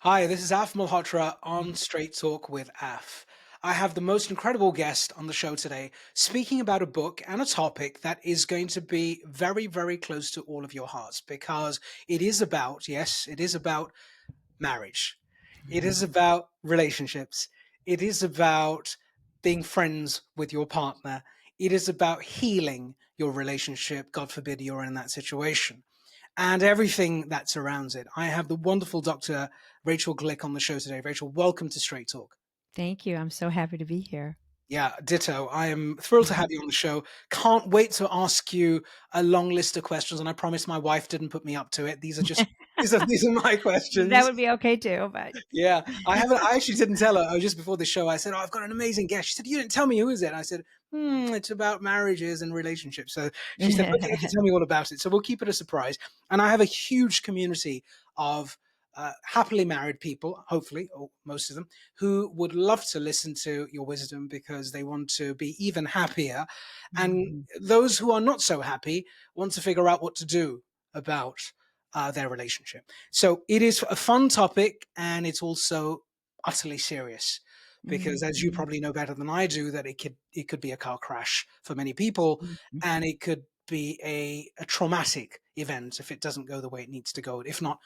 Hi, this is Af Malhotra on Straight Talk with Af. I have the most incredible guest on the show today, speaking about a book and a topic that is going to be very, very close to all of your hearts because it is about, yes, it is about marriage. It is Mhm. about relationships. It is about being friends with your partner. It is about healing your relationship. God forbid you're in that situation and everything that surrounds it. I have the wonderful Dr. Rachel Glick on the show today. Rachel, welcome to Straight Talk. Thank you. I'm so happy to be here. Yeah, ditto. I am thrilled to have Mhm. you on the show. Can't wait to ask you a long list of questions, and I promise my wife didn't put me up to it. These are my That questions. would be okay too, but Yeah, I haven't. I actually didn't tell her. Just before the show, I said, "Oh, I've got an amazing guest." She said, "You didn't tell me who is it?" I said, "It's about marriages and relationships." So she said, "Okay, okay, tell me all about it." So we'll keep it a surprise. And I have a huge community of happily married people, hopefully, or most of them, who would love to listen to your wisdom because they want to be even happier, and Mhm. those who are not so happy want to figure out what to do about their relationship. So it is a fun topic, and it's also utterly serious because, as you Mhm. probably know better than I do, that it could be a car crash for many people, Mhm. and it could be a traumatic event if it doesn't go the way it needs to go. If not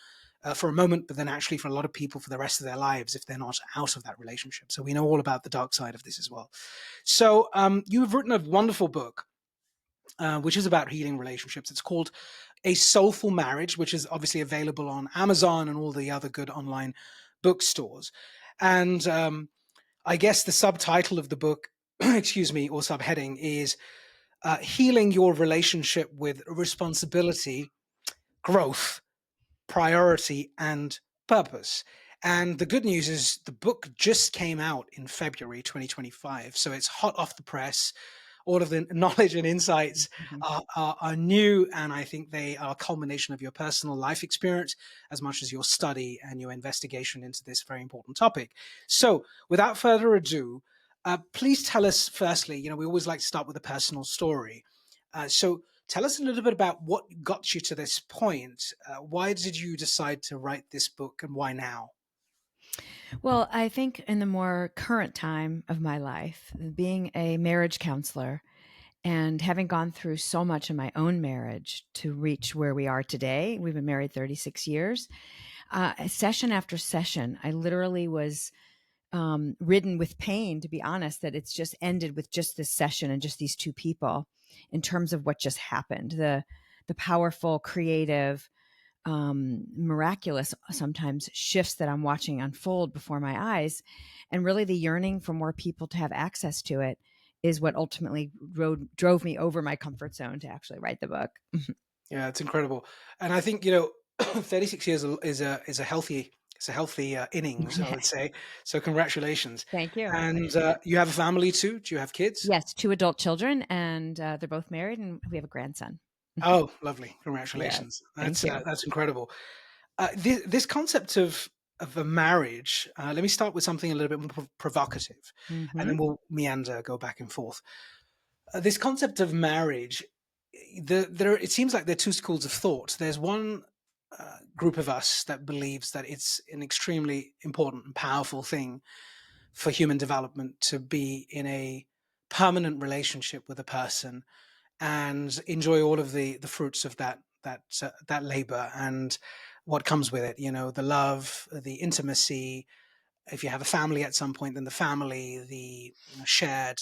for a moment, but then actually for a lot of people for the rest of their lives if they're not out of that relationship. So we know all about the dark side of this as well. So you have written a wonderful book which is about healing relationships. It's called A Soulful Marriage, which is obviously available on Amazon and all the other good online bookstores. And I guess the subtitle of the book, excuse me, or subheading is Healing Your Relationship with Responsibility, Growth, Priority, and Purpose. And the good news is the book just came out in February 2025. So it's hot off the press. All of the knowledge and insights Mhm. are new, and I think they are a culmination of your personal life experience as much as your study and your investigation into this very important topic. So, without further ado, please tell us firstly, we always like to start with a personal story. So, tell us a little bit about what got you to this point. Why did you decide to write this book, and why now? Well, I think in the more current time of my life, being a marriage counselor and having gone through so much in my own marriage to reach where we are today, we've been married 36 years. Session after session, I literally was ridden with pain, to be honest, that it's just ended with just this session and just these two people in terms of what just happened. The powerful, creative, miraculous sometimes shifts that I'm watching unfold before my eyes, and really the yearning for more people to have access to it is what ultimately drove me over my comfort zone to actually write the book. Yeah, it's incredible, and I think 36 years is a healthy innings, I would say. So congratulations, Thank you. and you have a family too. Do you have kids? Yes, two adult children, and they're both married, and we have a grandson. Oh, lovely! Yes, Congratulations. thank you. That's incredible. This concept of a marriage. Let me start with something a little bit more provocative, and then Hmm. we'll meander, go back and forth. This concept of marriage, there it seems like there are two schools of thought. There's one group of us that believes that it's an extremely important and powerful thing for human development to be in a permanent relationship with a person and enjoy all of the fruits of that labor and what comes with it. The love, the intimacy. If you have a family at some point, then the family, the shared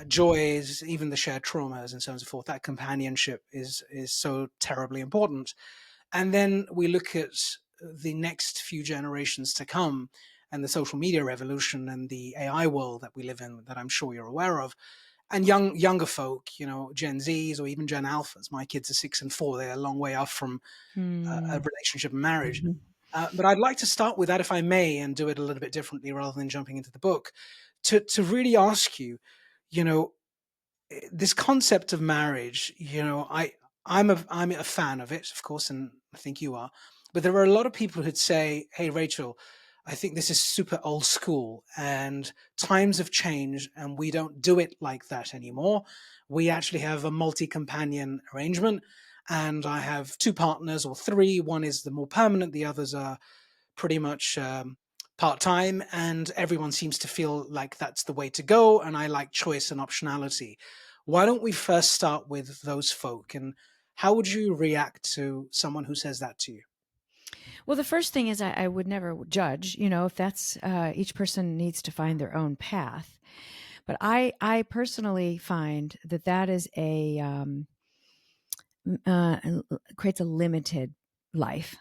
joys, even the shared traumas, and so on and so forth. That companionship is so terribly important. And then we look at the next few generations to come, and the social media revolution and the AI world that we live in, that I'm sure you're aware of, and younger folk, Gen Zs or even Gen Alphas. My kids are 6 and 4; they're a long way off from a Hmm. relationship and marriage. Hmm. But I'd like to start with that, if I may, and do it a little bit differently rather than jumping into the book, to really ask you, you know, this concept of marriage, I'm a fan of it, of course, and I think you are. But there are a lot of people who'd say, "Hey, Rachel, I think this is super old school, and times have changed, and we don't do it like that anymore. We actually have a multi-companion arrangement, and I have two partners or three. One is the more permanent, the others are pretty much part time, and everyone seems to feel like that's the way to go. And I like choice and optionality. Why don't we first start with those folk? And how would you react to someone who says that to you? Well, the first thing is I would never judge, if that's each person needs to find their own path. But I personally find that that is uh, creates a limited life.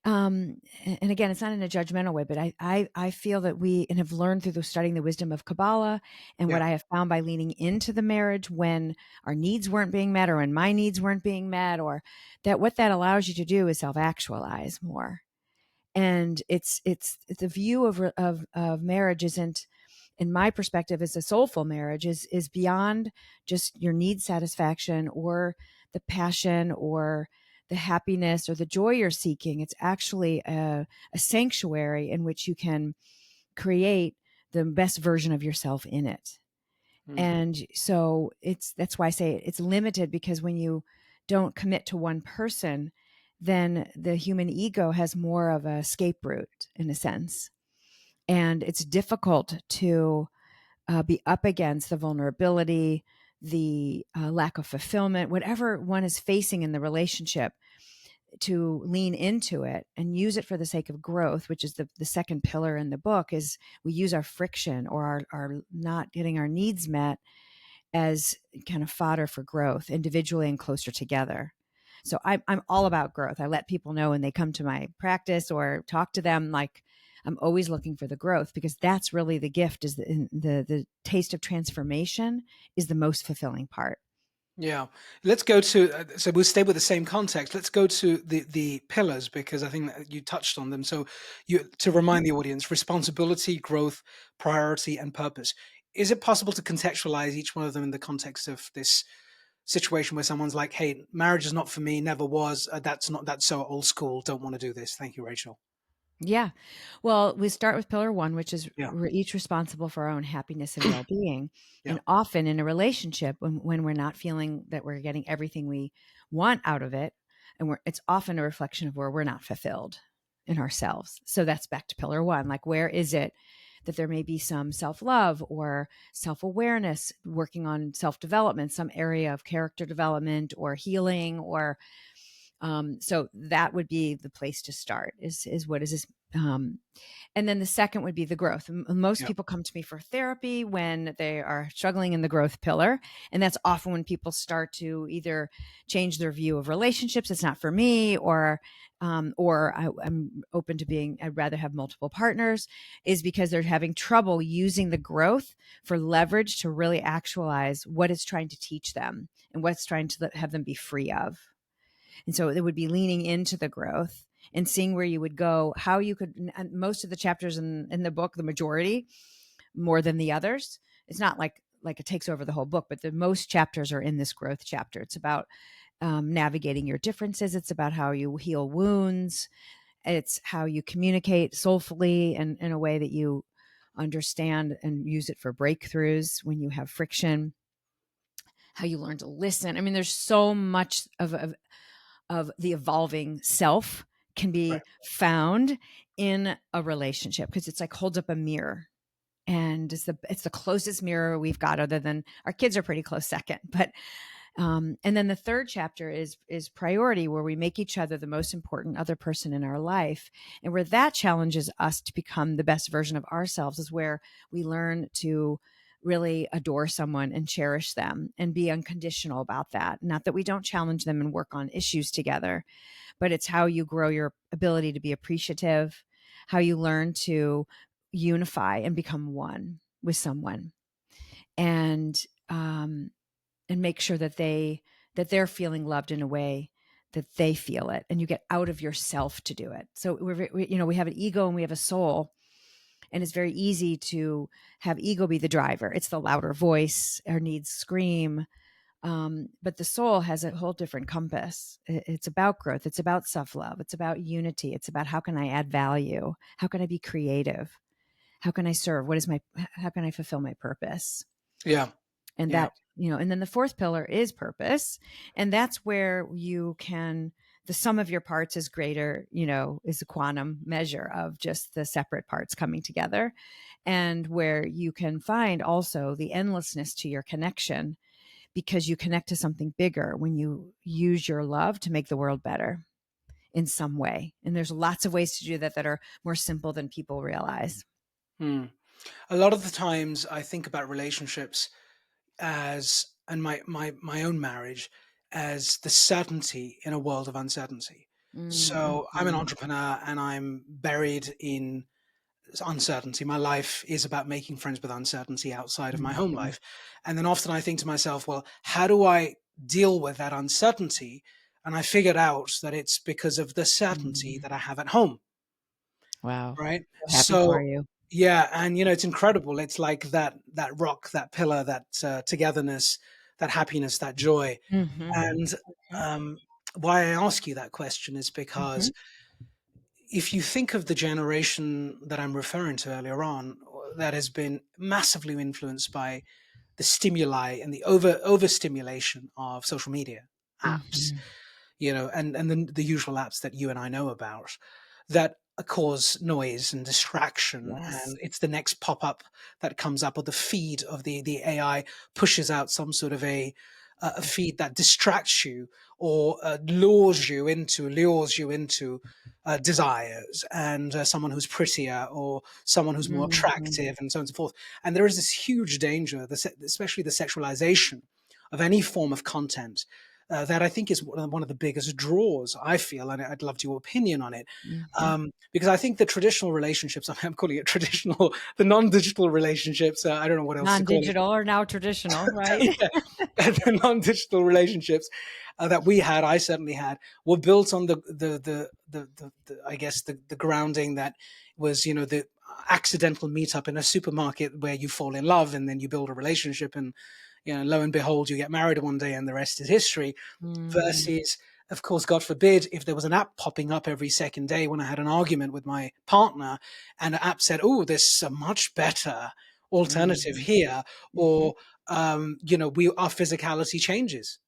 And again, it's not in a judgmental way, but I feel that we and have learned through studying the wisdom of Kabbalah and Yeah. what I have found by leaning into the marriage when our needs weren't being met or when my needs weren't being met, or that what that allows you to do is self actualize more. And it's the view of marriage isn't, in my perspective, as a soulful marriage is beyond just your need satisfaction or the passion or the happiness or the joy you're seeking. It's actually a sanctuary in which you can create the best version of yourself in it. Mm. And so that's why I say it's limited, because when you don't commit to one person, then the human ego has more of a escape route in a sense. And it's difficult to be up against the vulnerability, the lack of fulfillment, whatever one is facing in the relationship, to lean into it and use it for the sake of growth, which is the second pillar in the book. Is we use our friction or our not getting our needs met as kind of fodder for growth individually and closer together. So I'm all about growth. I let people know when they come to my practice or talk to them, like I'm always looking for the growth, because that's really the gift, is the taste of transformation is the most fulfilling part. Yeah, let's go to. So we'll stay with the same context. Let's go to the pillars, because I think that you touched on them. So, you to remind the audience: responsibility, growth, priority, and purpose. Is it possible to contextualize each one of them in the context of this situation where someone's like, "Hey, marriage is not for me. Never was. That's so old school. Don't want to do this." Thank you, Rachel. Yeah. Well, we start with pillar one, which is Yeah, we're each responsible for our own happiness and well being. yeah, And often in a relationship, when we're not feeling that we're getting everything we want out of it, and it's often a reflection of where we're not fulfilled in ourselves. So that's back to pillar one. Like, where is it that there may be some self love or self awareness, working on self development, some area of character development or healing, or so that would be the place to start, is what is this. And then the second would be the growth. Most yeah, people come to me for therapy when they are struggling in the growth pillar. And that's often when people start to either change their view of relationships. It's not for me, or I'm open to I'd rather have multiple partners, is because they're having trouble using the growth for leverage to really actualize what it's trying to teach them and what it's trying to have them be free of. And so it would be leaning into the growth and seeing where you would go, how you could. And most of the chapters in the book, the majority, more than the others, it's not like it takes over the whole book, but the most chapters are in this growth chapter. It's about navigating your differences. It's about how you heal wounds. It's how you communicate soulfully and in a way that you understand and use it for breakthroughs when you have friction. How you learn to listen. I mean, there's so much of the evolving self can right. be found in a relationship, because it's like holds up a mirror, and it's the closest mirror we've got, other than our kids are pretty close second. But and then the third chapter is priority, where we make each other the most important other person in our life, and where that challenges us to become the best version of ourselves, is where we learn to really adore someone and cherish them and be unconditional about that. Not that we don't challenge them and work on issues together, but it's how you grow your ability to be appreciative, how you learn to unify and become one with someone, and um, and make sure that they're feeling loved in a way that they feel it, and you get out of yourself to do it. So we have an ego and we have a soul, and it's very easy to have ego be the driver. It's the louder voice, our needs scream. But the soul has a whole different compass. It's about growth. It's about self-love. It's about unity. It's about how can I add value? How can I be creative? How can I serve? How can I fulfill my purpose? Yeah, And yeah, and then the fourth pillar is purpose. And that's where you can the sum of your parts is greater, is a quantum measure of just the separate parts coming together, and where you can find also the endlessness to your connection because you connect to something bigger when you use your love to make the world better in some way. And there's lots of ways to do that that are more simple than people realize. Hmm. A lot of the times I think about relationships as, and my own marriage, as the certainty in a world of uncertainty. So I'm an Mm-hmm. entrepreneur and I'm buried in uncertainty. My life is about making friends with uncertainty outside of my home Mm-hmm. life. And then often I think to myself, well, how do I deal with that uncertainty? And I figured out that it's because of the certainty Mm-hmm. that I have at home. Wow. Right. So happy for So, you. yeah. And, it's incredible. It's like that rock, that pillar, that togetherness, that happiness, that joy. Mm-hmm. And um, why I ask you that question is Mm-hmm. because if you think of the generation that I'm referring to earlier on, that has been massively influenced by the stimuli and the overstimulation of social media apps, Mm-hmm. and the usual apps that you and I know about, that cause noise and distraction, Yes. and it's the next pop-up that comes up, or the feed of the AI pushes out some sort of a feed that distracts you, or lures you into desires, and someone who's prettier, or someone who's more Mm-hmm. attractive, and so on and so forth. And there is this huge danger, especially the sexualization of any form of content, that I think is one of the biggest draws, I feel, and I'd love your opinion on it. Mm-hmm. Because I think the traditional relationships, I'm calling it traditional, the non-digital relationships, I don't know what else to call it. Non-digital or now traditional, right? Yeah, the non-digital relationships that we had, I certainly had, were built on the I guess the grounding that was, the accidental meetup in a supermarket where you fall in love and then you build a relationship, and lo and behold, you get married one day and the rest is history. Mm-hmm. Versus, of course, God forbid, if there was an app popping up every second day when I had an argument with my partner, and the app said, "Oh, there's a much better alternative Mm-hmm. here," Mm-hmm. or we our physicality changes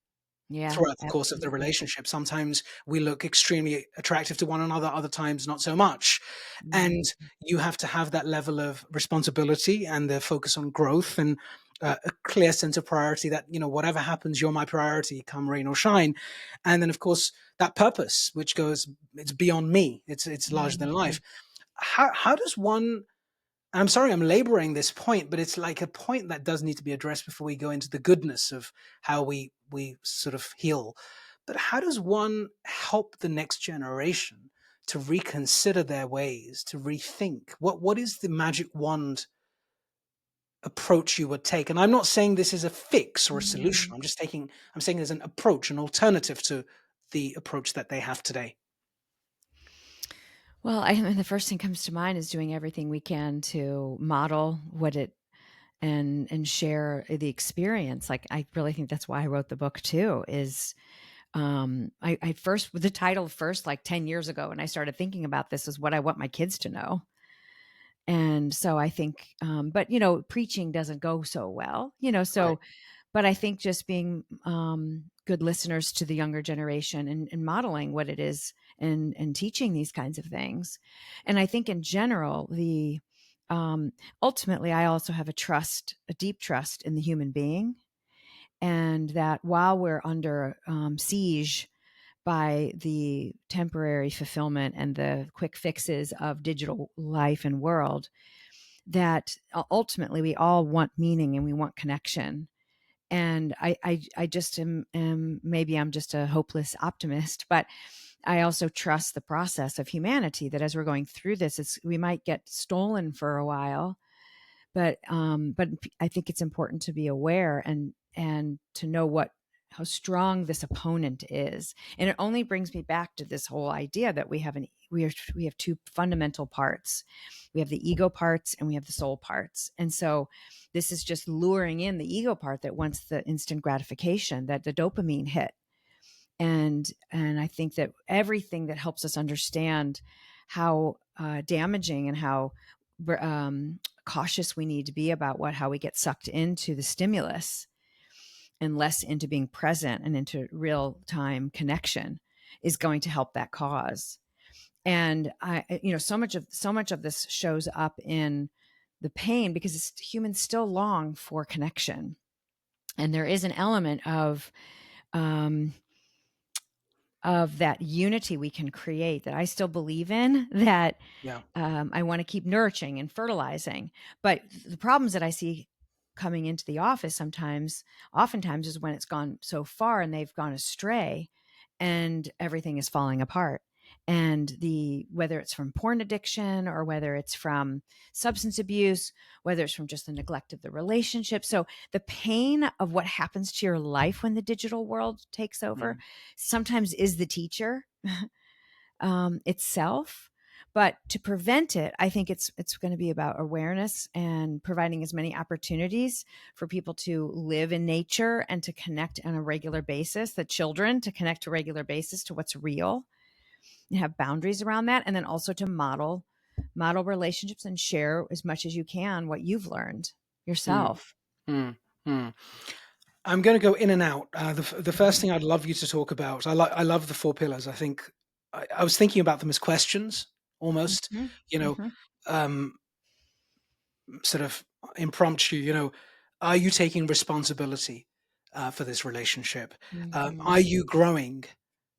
Yeah, throughout the course of the absolutely. relationship. Sometimes we look extremely attractive to one another, other times not so much. Mm-hmm. And you have to have that level of responsibility and the focus on growth, and a clear sense of priority, that, whatever happens, you're my priority, come rain or shine. And then, of course, that purpose, which goes, it's beyond me. It's larger than Mm-hmm. life. How does one, and I'm sorry I'm laboring this point, but it's like a point that does need to be addressed before we go into the goodness of how we sort of heal. But how does one help the next generation to reconsider their ways, to rethink? What is the magic wand approach you would take? And I'm not saying this is a fix or a solution. Mm-hmm. I'm saying there's an approach, an alternative to the approach that they have today. Well, I mean, the first thing comes to mind is doing everything we can to model what it and share the experience. Like, I really think that's why I wrote the book too. Is I first the title first like 10 years ago, when I started thinking about this, is what I want my kids to know. And so I think, but preaching doesn't go so well, Right. so but I think just being good listeners to the younger generation, and modeling what it is, and teaching these kinds of things. And I think in general, the ultimately, I also have a deep trust in the human being, and that while we're under siege by the temporary fulfillment and the quick fixes of digital life and world, that ultimately we all want meaning and we want connection. And I just am, maybe I'm just a hopeless optimist, but I also trust the process of humanity, that as we're going through this, we might get stolen for a while, but I think it's important to be aware, and to know how strong this opponent is. And it only brings me back to this whole idea that we have two fundamental parts. We have the ego parts and we have the soul parts. And so this is just luring in the ego part that wants the instant gratification, that the dopamine hit. And I think that everything that helps us understand how damaging and how cautious we need to be about how we get sucked into the stimulus, and less into being present and into real time connection. is going to help that cause. And so much of this shows up in the pain because humans still long for connection. And there is an element um, of that unity we can create that I still believe in, that Yeah. I want to keep nurturing and fertilizing. But the problems that I see coming into the office oftentimes is when it's gone so far and they've gone astray and everything is falling apart. And whether it's from porn addiction or whether it's from substance abuse, whether it's from just the neglect of the relationship. So the pain of what happens to your life when the digital world takes over Mm. sometimes is the teacher itself. But to prevent it, I think it's going to be about awareness and providing as many opportunities for people to live in nature and to connect on a regular basis, the children to connect to a regular basis to what's real and have boundaries around that. And then also to model relationships and share as much as you can what you've learned Mm. yourself. Mm. Mm. I'm going to go in and out. The first thing I'd love you to talk about, I love the four pillars. I think I was thinking about them as questions almost, Mm-hmm. you know, Mm-hmm. um, sort of impromptu, are you taking responsibility for this relationship? Mm-hmm. Are you growing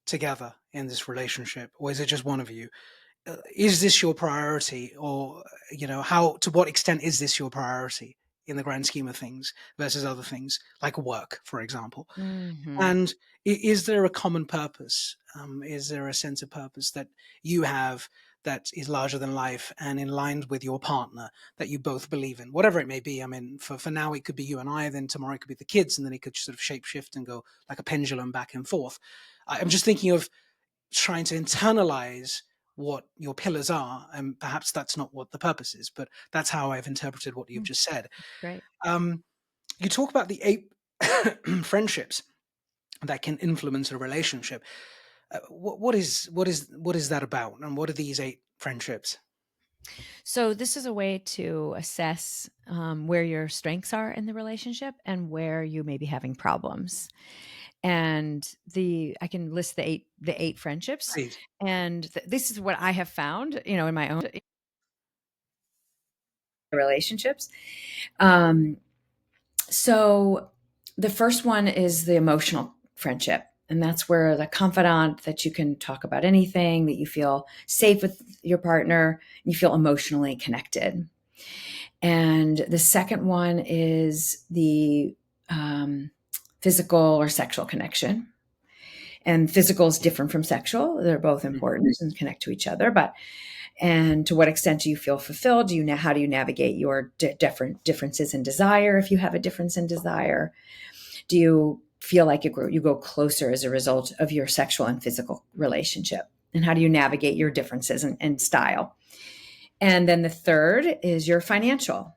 together in this relationship, or is it just one of you? Is this your priority, or how, to what extent is this your priority in the grand scheme of things versus other things like work, for example? Mm-hmm. And is there a common purpose? Is there a sense of purpose that you have that is larger than life and in line with your partner that you both believe in, whatever it may be? I mean, for now, it could be you and I, then tomorrow it could be the kids, and then it could sort of shape shift and go like a pendulum back and forth. I'm just thinking of trying to internalize what your pillars are, and perhaps that's not what the purpose is, but that's how I've interpreted what you've just said. Great. Um, you talk about the 8 friendships that can influence a relationship. What is that about, and what are these 8 friendships? So this is a way to assess where your strengths are in the relationship and where you may be having problems. And I can list the eight friendships, Please. and this is what I have found, in my own relationships. Um, so the first one is the emotional friendship. And that's where the confidant that you can talk about anything, that you feel safe with your partner, you feel emotionally connected. And the second one is the physical or sexual connection. And physical is different from sexual. They're both Mhm. important and connect to each other. And to what extent do you feel fulfilled? How do you navigate your differences in desire? If you have a difference in desire, do you feel like you go closer as a result of your sexual and physical relationship? And how do you navigate your differences in style? And then the third is your financial.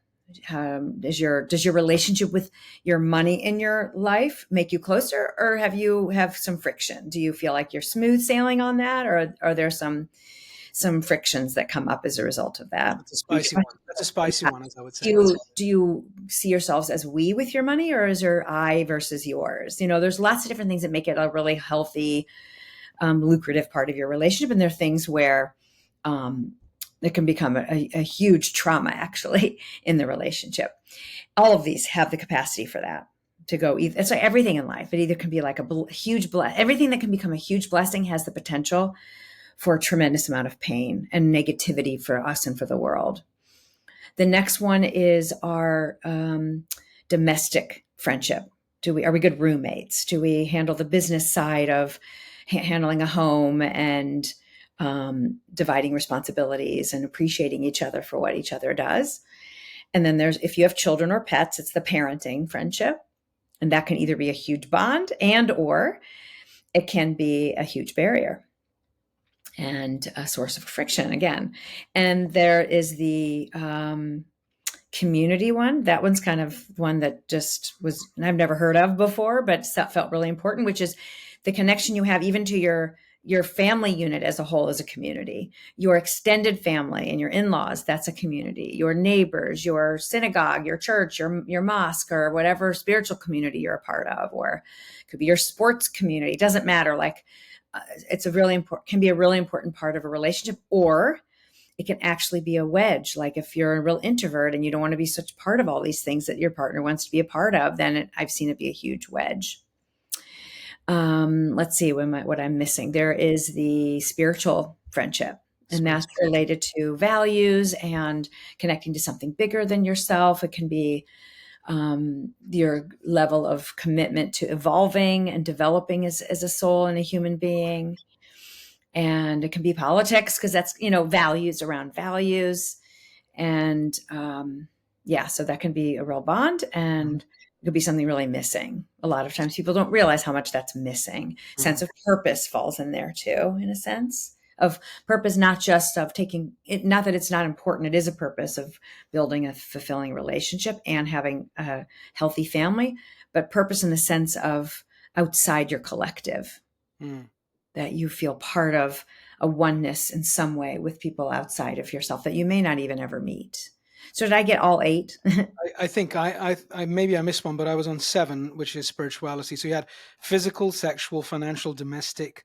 Does your relationship with your money in your life make you closer, or have some friction? Do you feel like you're smooth sailing on that, or are there some frictions that come up as a result of that? That's a spicy one. That's a spicy one, as I would say. Do you see yourselves as we with your money, or is there I versus yours? There's lots of different things that make it a really healthy, lucrative part of your relationship. And there are things where it can become a huge trauma actually in the relationship. All of these have the capacity for that to go. It's like everything in life. It either can be like a huge everything that can become a huge blessing has the potential for a tremendous amount of pain and negativity for us and for the world. The next one is our domestic friendship. Are we good roommates? Do we handle the business side of handling a home and dividing responsibilities and appreciating each other for what each other does? And then if you have children or pets, it's the parenting friendship. And that can either be a huge bond or it can be a huge barrier and a source of friction again. And there is the community one. That one's kind of one that just was, I've never heard of before, but felt really important, which is the connection you have even to your family unit as a whole as a community, your extended family and your in-laws, that's a community, your neighbors, your synagogue, your church, your mosque, or whatever spiritual community you're a part of, or it could be your sports community. It doesn't matter. Like it's a really important, can be a really important part of a relationship, or it can actually be a wedge. Like if you're a real introvert and you don't want to be such part of all these things that your partner wants to be a part of, then I've seen it be a huge wedge. Let's see what I'm missing. There is the spiritual friendship, and that's related to values and connecting to something bigger than yourself. It can be your level of commitment to evolving and developing as a soul and a human being. And it can be politics, because that's, values around values. And so that can be a real bond, and it could be something really missing. A lot of times people don't realize how much that's missing. Sense of purpose falls in there too, in a sense of purpose, not just of taking it, not that it's not important. It is a purpose of building a fulfilling relationship and having a healthy family, but purpose in the sense of outside your collective, that you feel part of a oneness in some way with people outside of yourself that you may not even ever meet. So did I get all 8? I think I maybe I missed one, but I was on 7, which is spirituality. So you had physical, sexual, financial, domestic,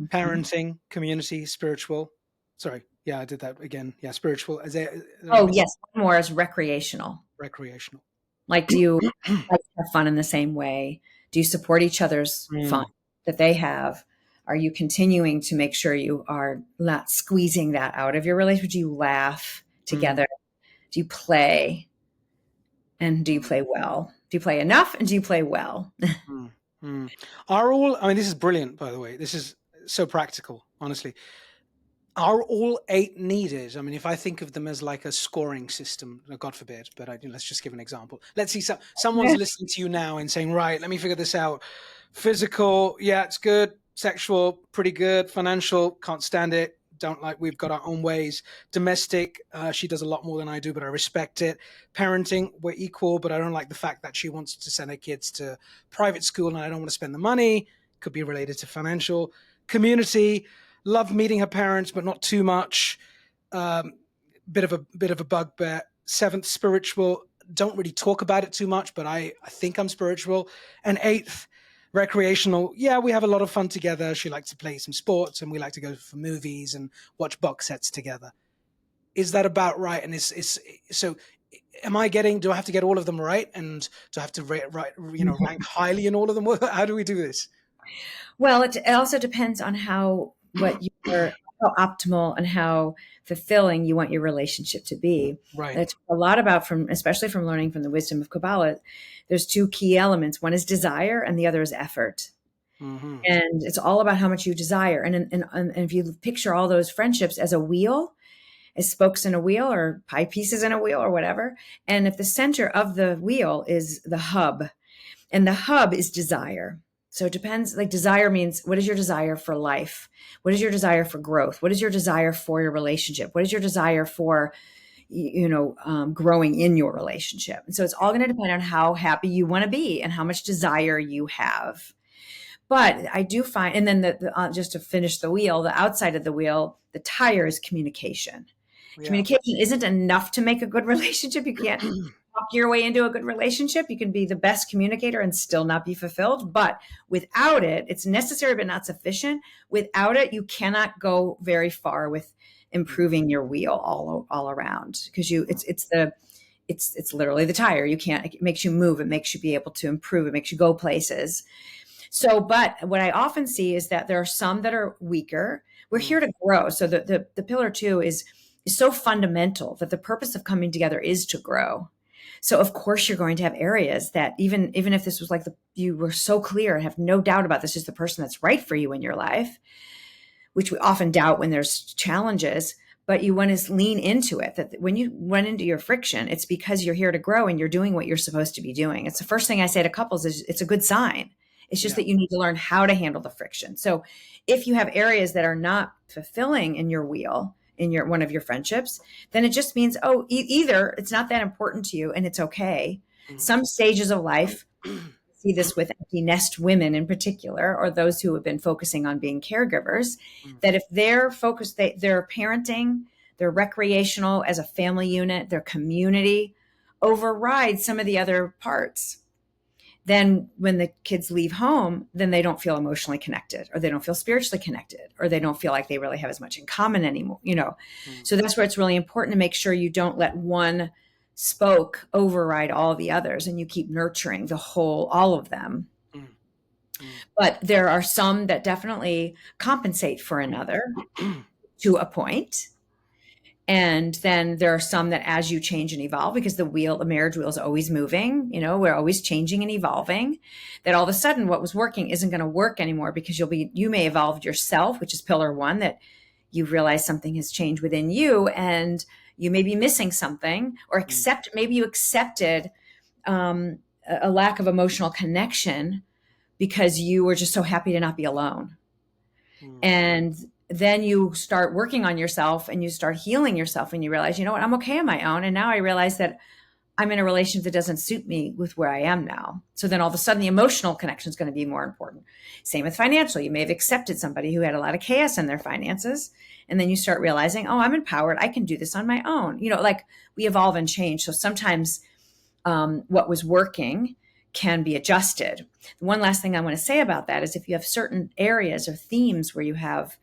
parenting, community, spiritual. Sorry, yeah, I did that again. Yeah, spiritual. Yes, one more is recreational. Recreational. Like, do you like to have fun in the same way? Do you support each other's fun that they have? Are you continuing to make sure you are not squeezing that out of your relationship? Do you laugh together? Do you play? And do you play well? Do you play enough? And do you play well? Are all, I mean, this is brilliant, by the way. This is so practical, honestly. Are all 8 needed? I mean, if I think of them as like a scoring system, God forbid, but let's just give an example. Let's see, someone's listening to you now and saying, right, let me figure this out. Physical, yeah, it's good. Sexual, pretty good. Financial, can't stand it. Don't like, we've got our own ways. Domestic, she does a lot more than I do, but I respect it. Parenting, we're equal, but I don't like the fact that she wants to send her kids to private school and I don't want to spend the money. Could be related to financial. Community, love meeting her parents, but not too much. Bit of a bugbear. 7th, spiritual. Don't really talk about it too much, but I think I'm spiritual. And 8th, recreational. Yeah, we have a lot of fun together. She likes to play some sports, and we like to go for movies and watch box sets together. Is that about right? And so? Am I getting? Do I have to get all of them right? And do I have to rank highly in all of them? How do we do this? Well, it also depends on how optimal and how fulfilling you want your relationship to be. Right. It's a lot about, especially from learning from the wisdom of Kabbalah, there's 2 key elements. One is desire and the other is effort. And it's all about how much you desire. And if you picture all those friendships as a wheel, as spokes in a wheel or pie pieces in a wheel or whatever, and if the center of the wheel is the hub, and the hub is desire. So it depends, like desire means, what is your desire for life? What is your desire for growth? What is your desire for your relationship? What is your desire for, growing in your relationship? And so it's all going to depend on how happy you want to be and how much desire you have. But I do find, and then just to finish the wheel, the outside of the wheel, the tire is communication. Yeah. Communication isn't enough to make a good relationship. You can't talk your way into a good relationship. You can be the best communicator and still not be fulfilled. But without it, it's necessary but not sufficient. Without it, you cannot go very far with improving your wheel all around, because it's literally the tire. You can't. It makes you move. It makes you be able to improve. It makes you go places. So, but what I often see is that there are some that are weaker. We're here to grow. So the pillar 2 is so fundamental that the purpose of coming together is to grow. So of course you're going to have areas that even if this was like you were so clear and have no doubt about this is the person that's right for you in your life, which we often doubt when there's challenges, but you want to lean into it, that when you run into your friction, it's because you're here to grow and you're doing what you're supposed to be doing. It's the first thing I say to couples is it's a good sign. It's just that you need to learn how to handle the friction. So if you have areas that are not fulfilling in your wheel, in one of your friendships, then it just means, either it's not that important to you and it's okay. Some stages of life, see this with empty nest women in particular, or those who have been focusing on being caregivers, that if they're focused, they're parenting, they're recreational as a family unit, their community overrides some of the other parts. then when the kids leave home, then they don't feel emotionally connected, or they don't feel spiritually connected, or they don't feel like they really have as much in common anymore, you know. Mm, So that's where it's really important to make sure you don't let one spoke override all the others, and you keep nurturing the whole, all of them. mm, mm. But there are some that definitely compensate for another to a point. And then there are some that, as you change and evolve, because the marriage wheel is always moving, you know, we're always changing and evolving, that all of a sudden what was working isn't going to work anymore, because you may evolve yourself, which is pillar one, that you realize something has changed within you, and you may be missing something, or Mm, maybe you accepted a lack of emotional connection because you were just so happy to not be alone. mm, And then you start working on yourself and you start healing yourself, and you realize, you know what, I'm okay on my own. And now I realize that I'm in a relationship that doesn't suit me with where I am now. So then all of a sudden the emotional connection is going to be more important. Same with financial. You may have accepted somebody who had a lot of chaos in their finances. And then you start realizing, oh, I'm empowered. I can do this on my own. You know, like, we evolve and change. So sometimes what was working can be adjusted. One last thing I want to say about that is, if you have certain areas or themes where you have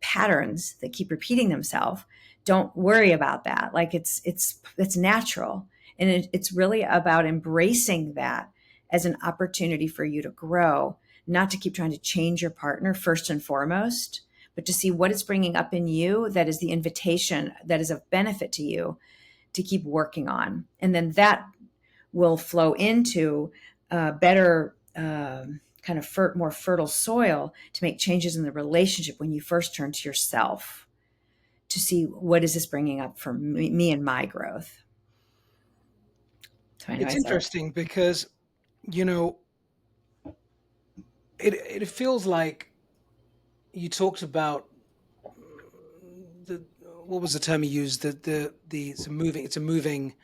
patterns that keep repeating themselves, don't worry about that. Like, it's natural, and it's really about embracing that as an opportunity for you to grow, not to keep trying to change your partner first and foremost, but to see what it's bringing up in you that is the invitation that is of benefit to you to keep working on. And then that will flow into better kind of more fertile soil to make changes in the relationship when you first turn to yourself to see, what is this bringing up for me and my growth. So I know It's I said, interesting because, you know, it feels like you talked about the what was the term you used, the it's a moving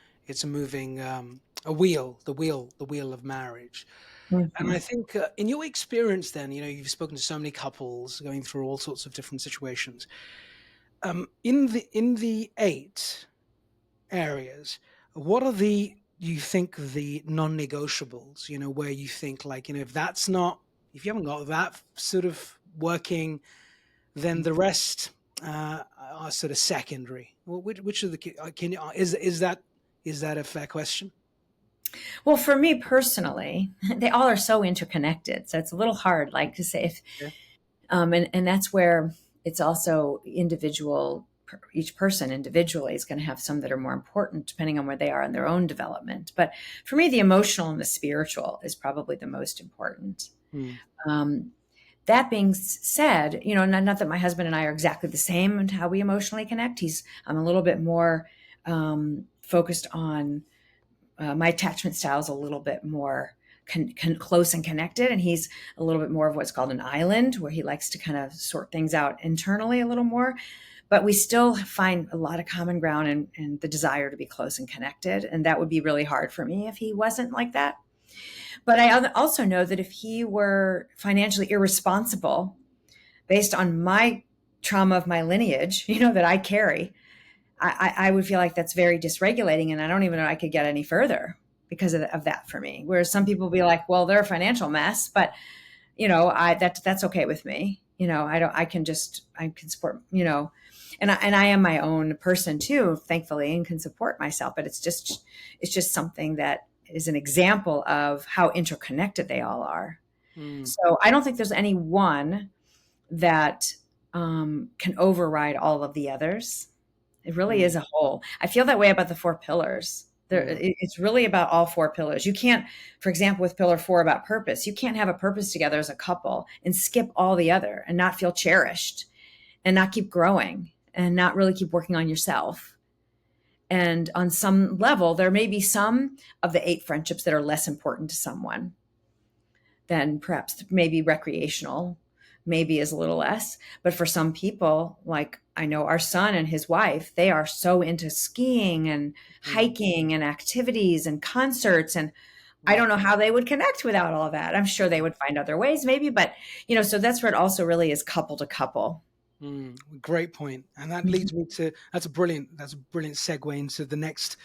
a wheel, the wheel of marriage. And I mm-hmm. think in your experience, then, you know, you've spoken to so many couples going through all sorts of different situations. In the 8 areas, what are the you think the non-negotiables? You know, where you think, like, you know, if you haven't got that sort of working, then the rest are sort of secondary. Well, which of the can you is that a fair question? Well, for me personally, they all are so interconnected. So it's a little hard, like, to say if, Yeah. and that's where it's also individual. Each person individually is going to have some that are more important depending on where they are in their own development. But for me, the emotional and the spiritual is probably the most important. Mm, Um, that being said, you know, not that my husband and I are exactly the same in how we emotionally connect. I'm a little bit more focused on my attachment style is a little bit more close and connected, and he's a little bit more of what's called an island, where he likes to kind of sort things out internally a little more. But we still find a lot of common ground and the desire to be close and connected, and that would be really hard for me if he wasn't like that. But I also know that if he were financially irresponsible based on my trauma of my lineage, you know, that I carry, I would feel like that's very dysregulating, and I don't even know I could get any further because of that for me. Whereas some people be like, well, they're a financial mess, but you know, that's okay with me. You know, I can support, you know, and I am my own person too, thankfully, and can support myself. But it's just something that is an example of how interconnected they all are. mm, So I don't think there's any one that can override all of the others. It really mm, is a whole. I feel that way about the 4 pillars. mm, It's really about all 4 pillars. You can't, for example, with pillar 4 about purpose, you can't have a purpose together as a couple and skip all the other and not feel cherished and not keep growing and not really keep working on yourself. And on some level, there may be some of the 8 friendships that are less important to someone than perhaps maybe recreational, maybe is a little less. But for some people, like I know our son and his wife, they are so into skiing and mm, hiking and activities and concerts. And I mm, don't know how they would connect without all of that. I'm sure they would find other ways, maybe. But, you know, so that's where it also really is couple to couple. mm. Great point. And that Mhm. leads me to that's a brilliant segue into the next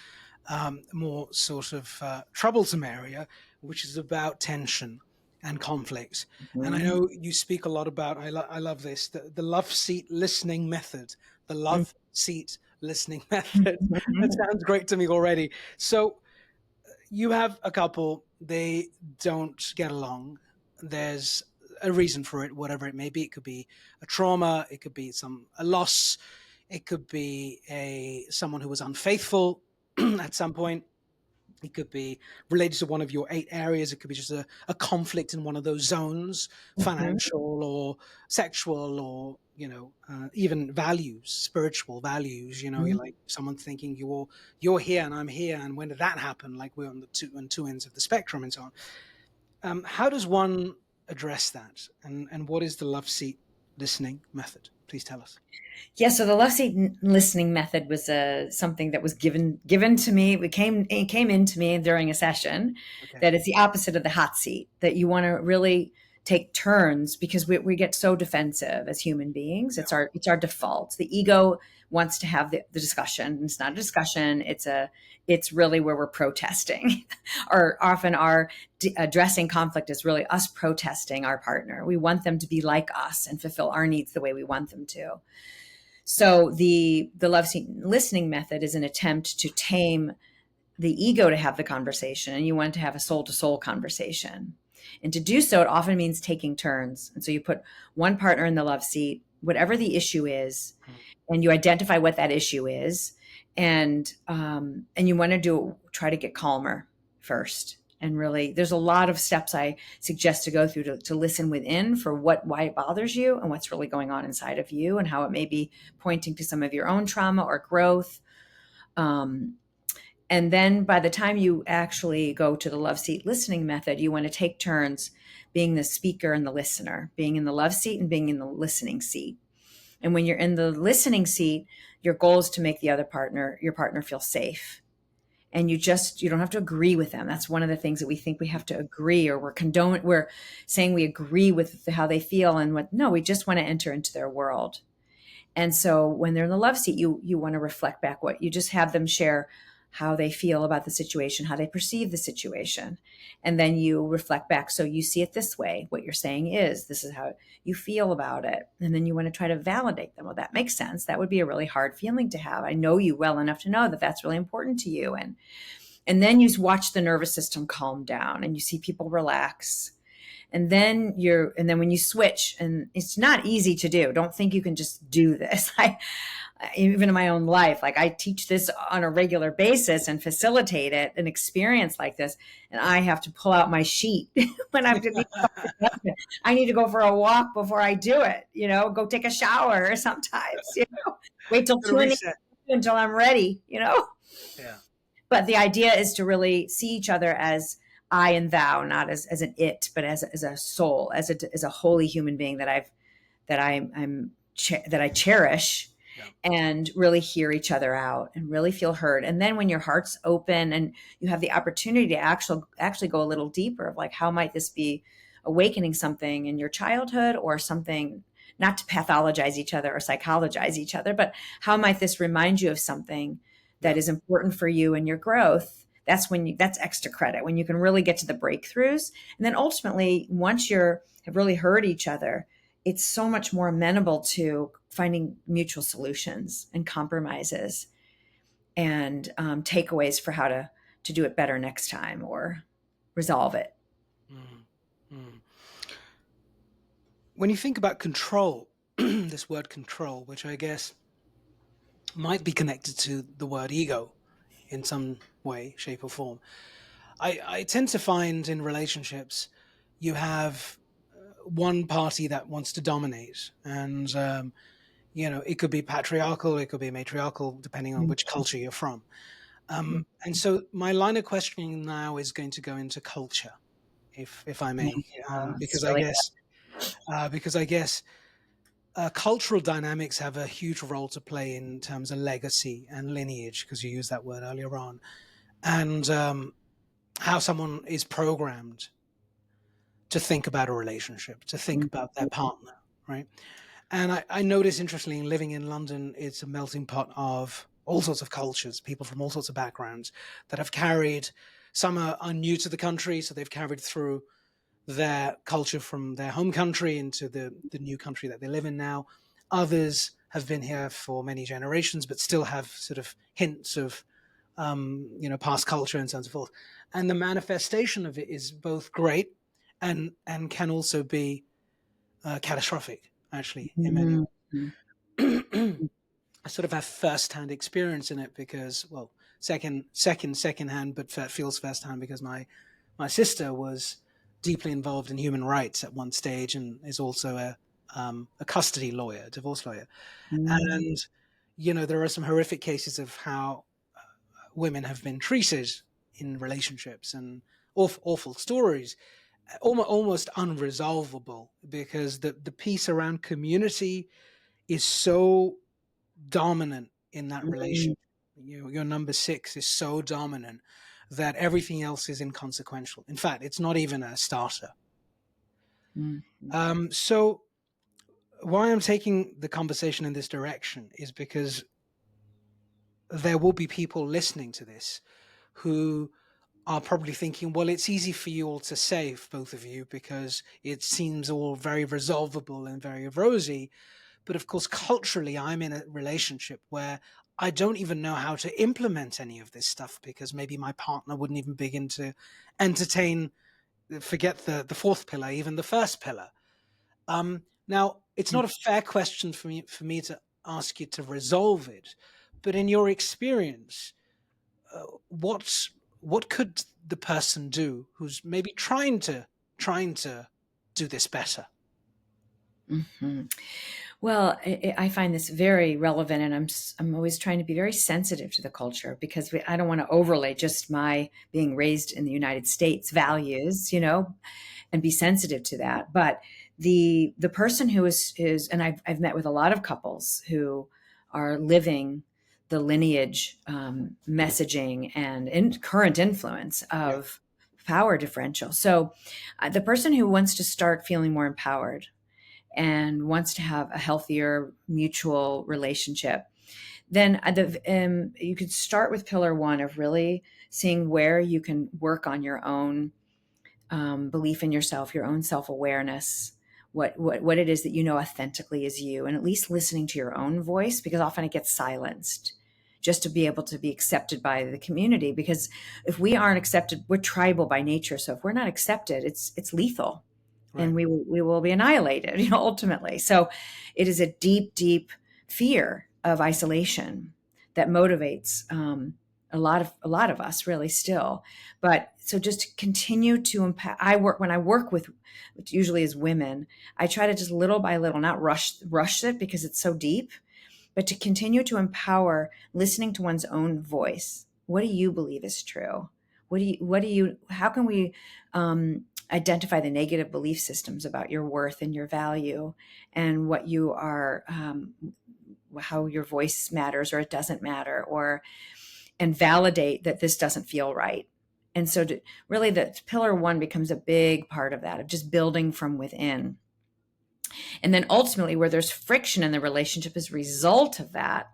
more sort of troublesome area, which is about tension and conflict. And I Mhm. know you speak a lot about, I love this, the love seat listening method, the love seat listening method. That Mhm. sounds great to me already. So you have a couple, they don't get along. There's a reason for it, whatever it may be. It could be a trauma, it could be a loss, it could be a someone who was unfaithful at some point. It could be related to one of your 8 areas. It could be just a conflict in one of those zones, Mhm. financial or sexual, or even values, spiritual values. You're Mhm. like someone thinking you're here and I'm here, and when did that happen? Like we're on two ends of the spectrum and so on. How does one address that? And what is the love seat listening method? Please tell us. Yeah, so the love seat listening method was something that was given to me. It came into me during a session. Okay. That it's the opposite of the hot seat. That you want to really take turns because we get so defensive as human beings. Yeah. It's our default. The ego wants to have the discussion. It's not a discussion. It's really where we're protesting, or often our addressing conflict is really us protesting our partner. We want them to be like us and fulfill our needs the way we want them to. So the love seat listening method is an attempt to tame the ego to have the conversation, and you want to have a soul to soul conversation. And to do so, it often means taking turns. And so you put one partner in the love seat, whatever the issue is, Mm. and you identify what that issue is, and you want to try to get calmer first. And really, there's a lot of steps I suggest to go through to listen within for why it bothers you and what's really going on inside of you and how it may be pointing to some of your own trauma or growth. Um, and then by the time you actually go to the love seat listening method, you want to take turns being the speaker and the listener, being in the love seat and being in the listening seat. And when you're in the listening seat, your goal is to make your partner feel safe. And you don't have to agree with them. That's one of the things that we think we have to agree, or we're saying we agree with how they feel and no, we just want to enter into their world. And so when they're in the love seat, you want to reflect back what you just have them share how they feel about the situation, how they perceive the situation. And then you reflect back. So you see it this way. What you're saying is, this is how you feel about it. And then you want to try to validate them. Well, that makes sense. That would be a really hard feeling to have. I know you well enough to know that that's really important to you. And then you watch the nervous system calm down and you see people relax. And then when you switch, and it's not easy to do, don't think you can just do this. Even in my own life, like I teach this on a regular basis and facilitate it, an experience like this. And I have to pull out my sheet when I need to go for a walk before I do it, go take a shower sometimes, wait till Got to 2 a.m. reset. until I'm ready. Yeah. But the idea is to really see each other as I and thou, not as an it, but as a soul, as a holy human being that I cherish, Yeah. and really hear each other out and really feel heard. And then when your heart's open and you have the opportunity to actually go a little deeper of like, how might this be awakening something in your childhood or something, not to pathologize each other or psychologize each other, but how might this remind you of something that Yeah. is important for you and your growth? That's extra credit when you can really get to the breakthroughs. And then ultimately, once have really heard each other, it's so much more amenable to finding mutual solutions and compromises and takeaways for how to do it better next time or resolve it. Mm. Mm. When you think about control, this word control, which I guess might be connected to the word ego in some way, shape, or form, I tend to find in relationships you have one party that wants to dominate, and it could be patriarchal, it could be matriarchal, depending on which culture you're from. And so my line of questioning now is going to go into culture, if I may, It's really because I guess cultural dynamics have a huge role to play in terms of legacy and lineage, because you used that word earlier on, and how someone is programmed to think about a relationship, to think about their partner, right? And I notice, interestingly, living in London, it's a melting pot of all sorts of cultures, people from all sorts of backgrounds that have carried Some are new to the country, so they've carried through their culture from their home country into the new country that they live in now. Others have been here for many generations, but still have sort of hints of, past culture and so on and so forth. And the manifestation of it is both great and can also be catastrophic, actually, in many Mhm. ways. I sort of have first-hand experience in it because, well, second-hand, but feels first-hand because my sister was deeply involved in human rights at one stage and is also a custody lawyer, divorce lawyer. Mhm. And there are some horrific cases of how women have been treated in relationships, and awful stories, almost unresolvable, because the piece around community is so dominant in that Mhm. relationship. Your number six is so dominant that everything else is inconsequential. In fact, it's not even a starter. Mhm. So why I'm taking the conversation in this direction is because there will be people listening to this who are probably thinking, well, it's easy for you all to say, both of you, because it seems all very resolvable and very rosy. But of course, culturally, I'm in a relationship where I don't even know how to implement any of this stuff because maybe my partner wouldn't even begin to entertain, forget the fourth pillar, even the first pillar. Now, it's not a fair question for me to ask you to resolve it, but in your experience, what what could the person do who's maybe trying to do this better? Mhm. Well, I find this very relevant, and I'm always trying to be very sensitive to the culture because I don't want to overlay just my being raised in the United States values, and be sensitive to that. But the person who is, and I've met with a lot of couples who are living the lineage messaging and current influence Yeah. of power differential. So, the person who wants to start feeling more empowered and wants to have a healthier mutual relationship, then you could start with pillar one of really seeing where you can work on your own belief in yourself, your own self awareness, what it is that authentically is you, and at least listening to your own voice, because often it gets silenced just to be able to be accepted by the community. Because if we aren't accepted, we're tribal by nature. So if we're not accepted, it's lethal, and Right. we will be annihilated, ultimately. So it is a deep, deep fear of isolation that motivates a lot of us, really, still. But so just to continue to impact, when I work with, which usually is women, I try to just little by little, not rush it because it's so deep, but to continue to empower listening to one's own voice. What do you believe is true? How can we identify the negative belief systems about your worth and your value, and what you are, how your voice matters or it doesn't matter, and validate that this doesn't feel right. And so really the pillar one becomes a big part of that, of just building from within. And then ultimately where there's friction in the relationship as a result of that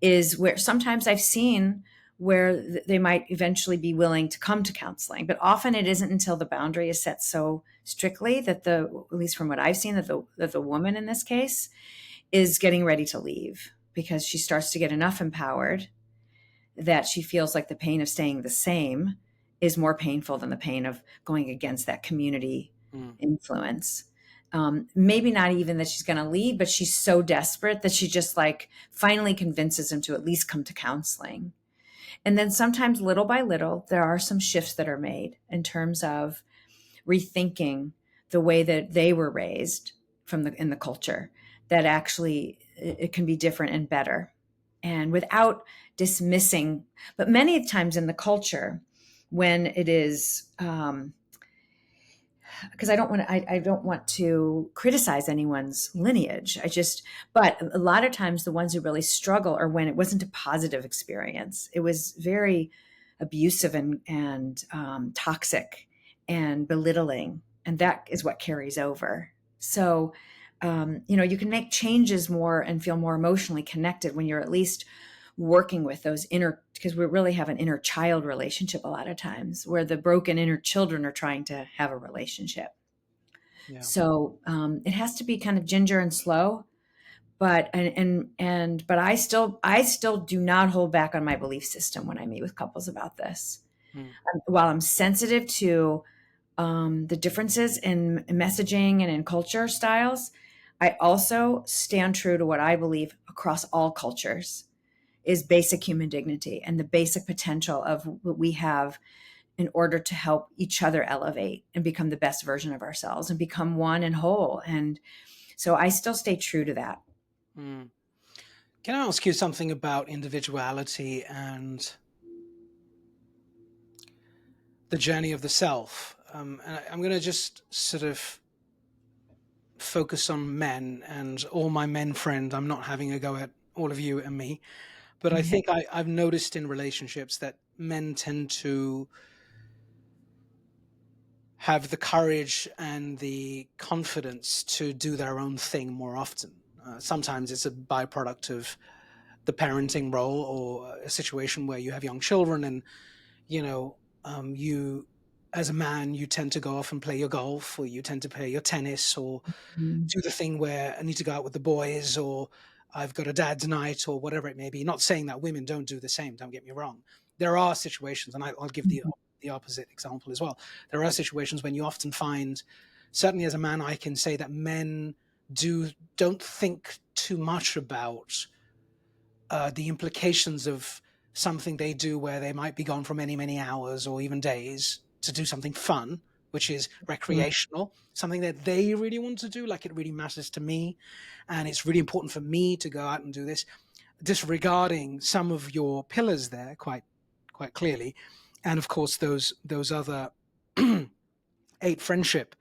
is where sometimes I've seen where they might eventually be willing to come to counseling, but often it isn't until the boundary is set so strictly that at least from what I've seen, that the woman in this case is getting ready to leave because she starts to get enough empowered that she feels like the pain of staying the same is more painful than the pain of going against that community Mm. influence. Maybe not even that she's going to leave, but she's so desperate that she just like finally convinces him to at least come to counseling. And then sometimes, little by little, there are some shifts that are made in terms of rethinking the way that they were raised in the culture, that actually it can be different and better, and without dismissing. But many times in the culture, when it is, because I don't want to criticize anyone's lineage. But a lot of times the ones who really struggle are when it wasn't a positive experience. It was very abusive and toxic and belittling, and that is what carries over. So, you can make changes more and feel more emotionally connected when you're at least working with those inner, because we really have an inner child relationship a lot of times, where the broken inner children are trying to have a relationship. Yeah. So it has to be kind of ginger and slow, but but I still do not hold back on my belief system when I meet with couples about this. Mm. While I'm sensitive to the differences in messaging and in culture styles, I also stand true to what I believe across all cultures is basic human dignity and the basic potential of what we have in order to help each other elevate and become the best version of ourselves and become one and whole. And so I still stay true to that. Mm. Can I ask you something about individuality and the journey of the self? I'm going to just sort of focus on men and all my men friends. I'm not having a go at all of you and me, but I think I've noticed in relationships that men tend to have the courage and the confidence to do their own thing more often. Sometimes it's a byproduct of the parenting role or a situation where you have young children and you as a man you tend to go off and play your golf, or you tend to play your tennis, or Mhm. do the thing where I need to go out with the boys, or I've got a dad's night, or whatever it may be. Not saying that women don't do the same, don't get me wrong. There are situations, and I'll give the opposite example as well. There are situations when you often find, certainly as a man, I can say that men don't think too much about the implications of something they do where they might be gone for many, many hours or even days to do something fun, which is recreational, something that they really want to do, like it really matters to me. And it's really important for me to go out and do this, disregarding some of your pillars there quite clearly. And of course, those other eight friendship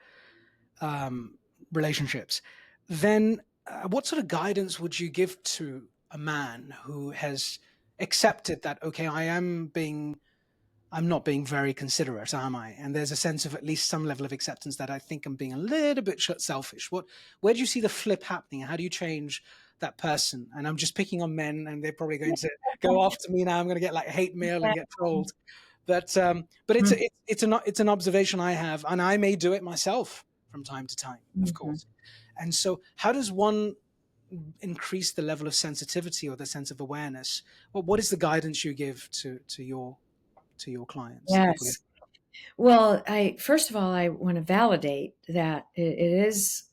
um, relationships. Then what sort of guidance would you give to a man who has accepted that, okay, I'm not being very considerate, am I? And there's a sense of at least some level of acceptance that I think I'm being a little bit selfish. Where do you see the flip happening? How do you change that person? And I'm just picking on men, and they're probably going to go after me now. I'm going to get like hate mail and get trolled. But it's an observation I have, and I may do it myself from time to time, of Mhm. course. And so, how does one increase the level of sensitivity or the sense of awareness? What is the guidance you give to your clients, the people? Yes. Well, I first of all, I want to validate that it is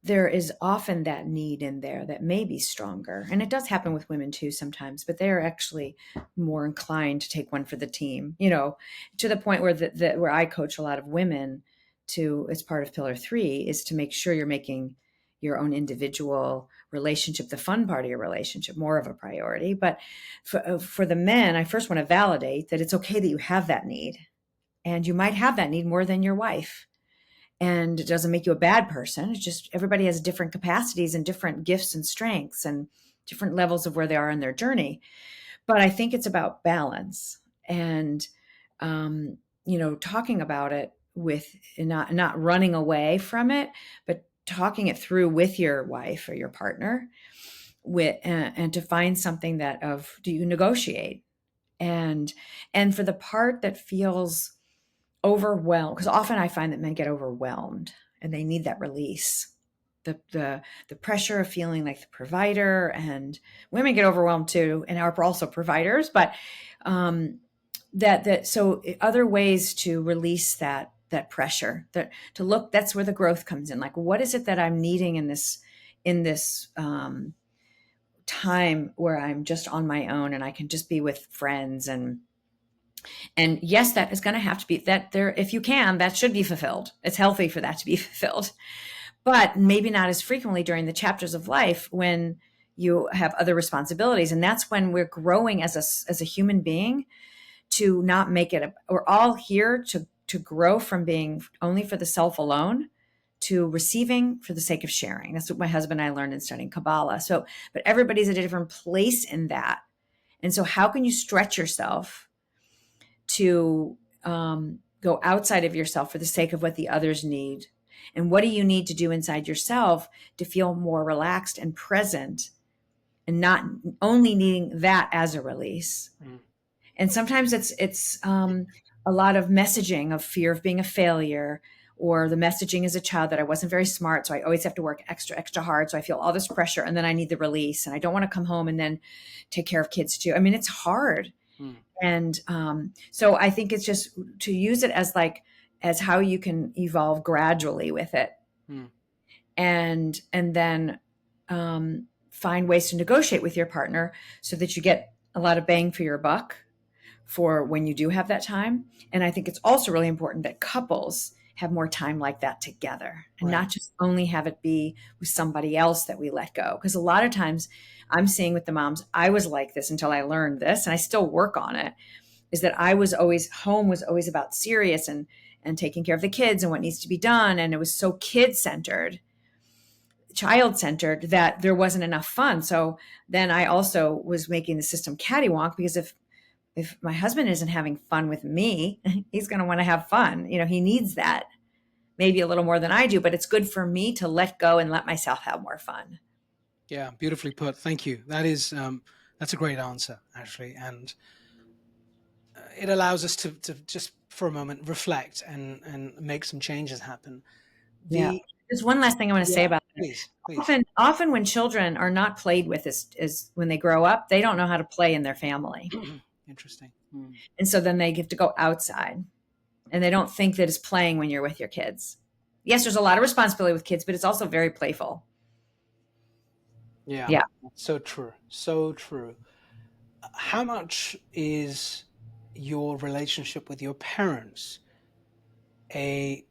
there is often that need in there that may be stronger. And it does happen with women too sometimes, but they're actually more inclined to take one for the team, to the point where where I coach a lot of women to, as part of pillar 3, is to make sure you're making your own individual relationship, the fun part of your relationship, more of a priority. But for the men, I first want to validate that it's okay that you have that need. And you might have that need more than your wife, and it doesn't make you a bad person. It's just everybody has different capacities and different gifts and strengths and different levels of where they are in their journey. But I think it's about balance and, talking about it with not running away from it, but talking it through with your wife or your partner, and to find something that of do you negotiate, and for the part that feels overwhelmed, because often I find that men get overwhelmed and they need that release. The pressure of feeling like the provider, and women get overwhelmed too and are also providers, but so other ways to release that pressure, that to look, that's where the growth comes in. Like, what is it that I'm needing in this time where I'm just on my own and I can just be with friends, and yes, that is going to have to be that there. If you can, that should be fulfilled. It's healthy for that to be fulfilled, but maybe not as frequently during the chapters of life when you have other responsibilities. And that's when we're growing as a human being, to not make it we're all here to grow from being only for the self alone to receiving for the sake of sharing. That's what my husband and I learned in studying Kabbalah. So, but everybody's at a different place in that. And so how can you stretch yourself to go outside of yourself for the sake of what the others need? And what do you need to do inside yourself to feel more relaxed and present and not only needing that as a release. Mm. And sometimes it's a lot of messaging of fear of being a failure, or the messaging as a child that I wasn't very smart, so I always have to work extra hard, so I feel all this pressure, and then I need the release, and I don't want to come home and then take care of kids too. I mean, it's hard. Mm. And so I think it's just to use it as like as how you can evolve gradually with it, Mm. and then find ways to negotiate with your partner so that you get a lot of bang for your buck for when you do have that time. And I think it's also really important that couples have more time like that together, and Right. not just only have it be with somebody else that we let go. Because a lot of times I'm seeing with the moms, I was like this until I learned this, and I still work on it, is that I was always home was always about serious and taking care of the kids and what needs to be done. And it was so kid centered, child centered, that there wasn't enough fun. So then I also was making the system cattywonk, because if my husband isn't having fun with me, he's going to want to have fun. You know, he needs that maybe a little more than I do, but it's good for me to let go and let myself have more fun. Yeah, beautifully put. Thank you. That's a great answer, actually, and it allows us to just for a moment reflect and make some changes happen. Yeah. The There's one last thing I want to say Yeah, about it. please, please. Often when children are not played with is when they grow up, they don't know how to play in their family. Interesting. Mm. And so then they have to go outside, and they don't think that it's playing when you're with your kids. Yes, there's a lot of responsibility with kids, but it's also very playful. Yeah, Yeah. so true, so true. How much is your relationship with your parents a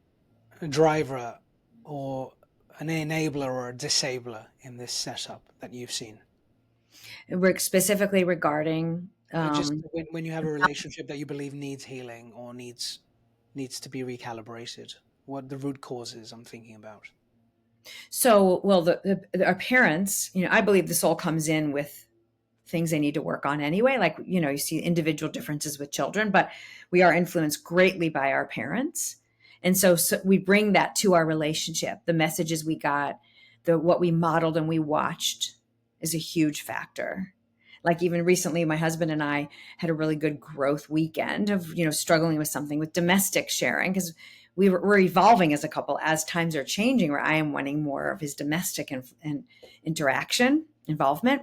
driver or an enabler or a disabler in this setup that you've seen? Specifically regarding Just when you have a relationship that you believe needs healing or needs to be recalibrated, what the root causes I'm thinking about. so well our parents, I believe this all comes in with things they need to work on anyway. Like, you see individual differences with children, but we are influenced greatly by our parents. And so we bring that to our relationship. The messages we got, what we modeled and we watched is a huge factor. Like even recently, my husband and I had a really good growth weekend of, struggling with something with domestic sharing, because we're evolving as a couple as times are changing, where I am wanting more of his domestic and interaction, involvement.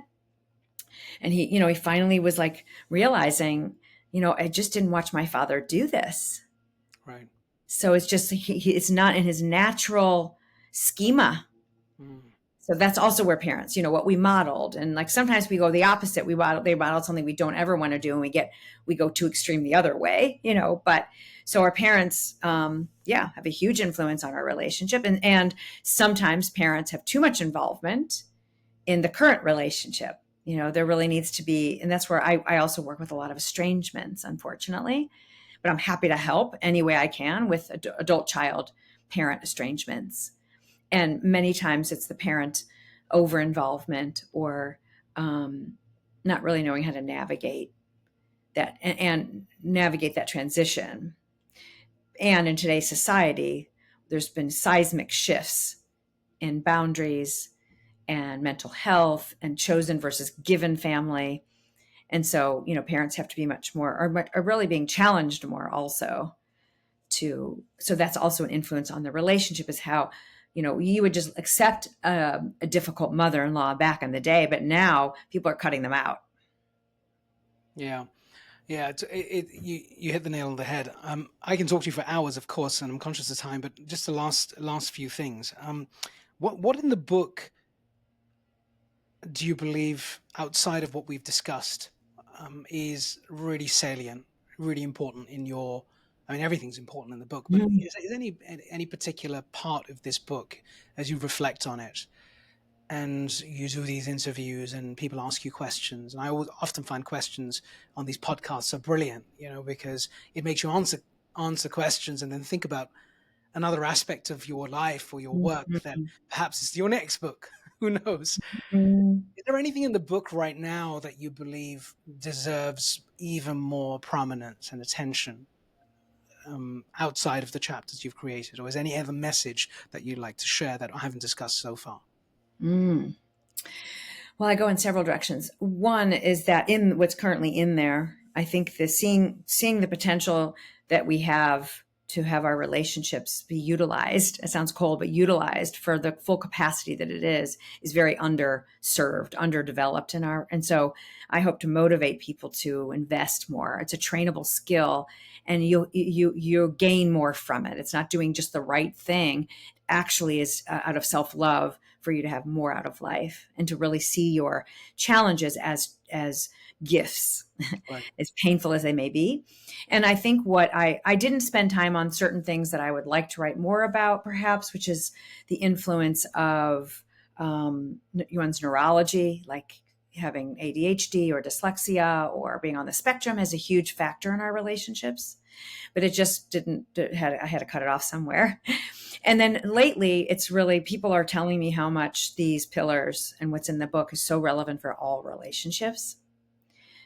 And he finally was like realizing, I just didn't watch my father do this. Right. So it's just, it's not in his natural schema. Mm. So that's also where parents, what we modeled. And like sometimes we go the opposite. They modeled something we don't ever want to do. And we go too extreme the other way, but so our parents, have a huge influence on our relationship. And sometimes parents have too much involvement in the current relationship. There really needs to be, and that's where I also work with a lot of estrangements, unfortunately, but I'm happy to help any way I can with adult child parent estrangements. And many times it's the parent over involvement, or not really knowing how to navigate that and navigate that transition. And in today's society, there's been seismic shifts in boundaries and mental health and chosen versus given family. And so, parents have to be much more, are really being challenged more also so that's also an influence on the relationship, is how, you would just accept a difficult mother-in-law back in the day, but now people are cutting them out. Yeah. Yeah, you hit the nail on the head. I can talk to you for hours, of course, and I'm conscious of time. But just the last few things. What in the book do you believe, outside of what we've discussed, is really salient, really important in your? I mean, everything's important in the book, but Mhm. is any particular part of this book, as you reflect on it, and you do these interviews and people ask you questions, and I often find questions on these podcasts are brilliant, because it makes you answer questions and then think about another aspect of your life or your work that Mhm. perhaps is your next book. Who knows? Mhm. Is there anything in the book right now that you believe deserves even more prominence and attention, outside of the chapters you've created, or is any other message that you'd like to share that I haven't discussed so far? Mm. Well, I go in several directions. One is that in what's currently in there, I think the seeing the potential that we have to have our relationships be utilized. It sounds cold, but utilized for the full capacity that it is very underserved, underdeveloped in our. And so, I hope to motivate people to invest more. It's a trainable skill, and you gain more from it. It's not doing just the right thing. Actually, is out of self love for you to have more out of life and to really see your challenges as gifts, Right. as painful as they may be. And I think what I didn't spend time on certain things that I would like to write more about, perhaps, which is the influence of one's neurology, like having ADHD or dyslexia or being on the spectrum has a huge factor in our relationships. But it just didn't. I had to cut it off somewhere. And then lately, it's really people are telling me how much these pillars and what's in the book is so relevant for all relationships.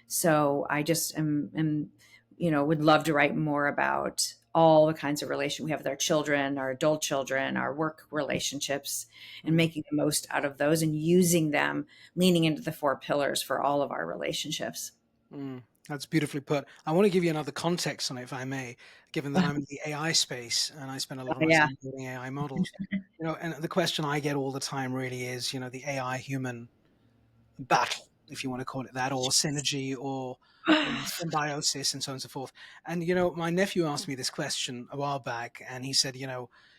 So I just would love to write more about all the kinds of relation we have with our children, our adult children, our work relationships, and Mm. making the most out of those and using them, leaning into the four pillars for all of our relationships. Mm, that's beautifully put. I want to give you another context on it, if I may, given that Oh, I'm in the AI space and I spend a lot of my yeah. time building AI models. And the question I get all the time really is, the AI human battle, if you want to call it that, or synergy, or symbiosis, and so on and so forth. And my nephew asked me this question a while back, and he said,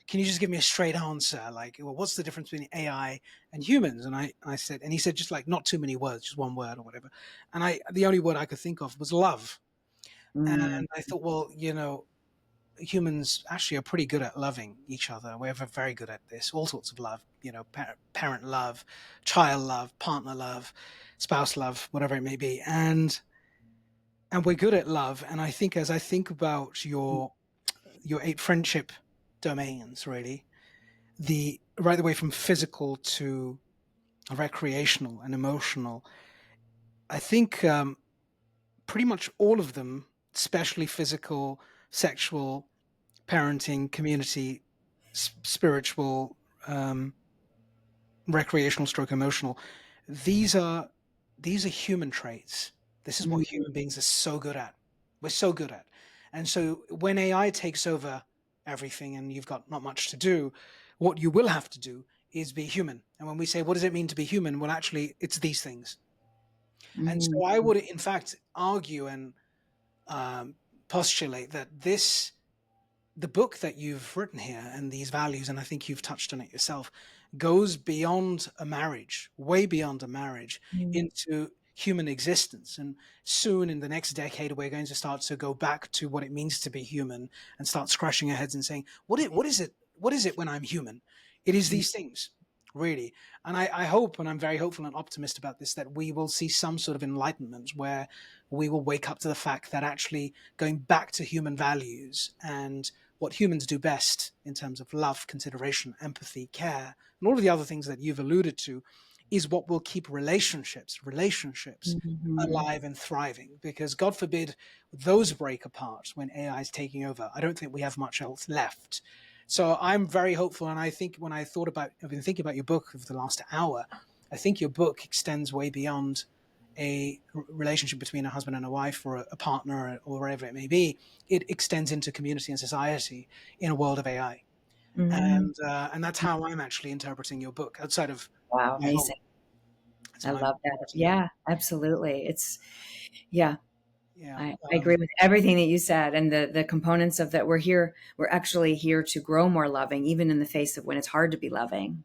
can you just give me a straight answer? Like, well, what's the difference between AI and humans? And I said, and he said, just like not too many words, just one word or whatever. And the only word I could think of was love. Mm, And I thought, well, humans actually are pretty good at loving each other. We're very good at this. All sorts of love, parent love, child love, partner love, spouse love, whatever it may be. And we're good at love. And I think as I think about your eight friendship domains, really, the right the way from physical to recreational and emotional, I think pretty much all of them, especially physical, sexual, parenting, community, spiritual, um, recreational, stroke emotional. These are these are human traits. This is what mm, human beings are so good at. We're so good at. And so when AI takes over everything and you've got not much to do, what you will have to do is be human. And when we say, what does it mean to be human? Well, actually, it's these things. And mm, so I would, in fact, argue and um, postulate that the book that you've written here and these values, and I think you've touched on it yourself, goes beyond a marriage, way beyond a marriage, mm, into human existence. And soon in the next decade, we're going to start to go back to what it means to be human and start scratching our heads and saying, what is it? What is it when I'm human? It is mm, these things, really. And I hope, and I'm very hopeful and optimist about this, that we will see some sort of enlightenment where we will wake up to the fact that actually going back to human values and what humans do best in terms of love, consideration, empathy, care, and all of the other things that you've alluded to is what will keep relationships mhm, alive and thriving. Because God forbid those break apart when AI is taking over. I don't think we have much else left. So I'm very hopeful. And I think when I've been thinking about your book over the last hour, I think your book extends way beyond a relationship between a husband and a wife or a partner or wherever it may be. It extends into community and society in a world of AI. mm. And that's how I'm actually interpreting your book outside of Wow, my home. amazing. That's I how I'm love that. interpreting it. Yeah, absolutely. Yeah, Yeah. I agree with everything that you said and the components of that. We're actually here to grow more loving, even in the face of when it's hard to be loving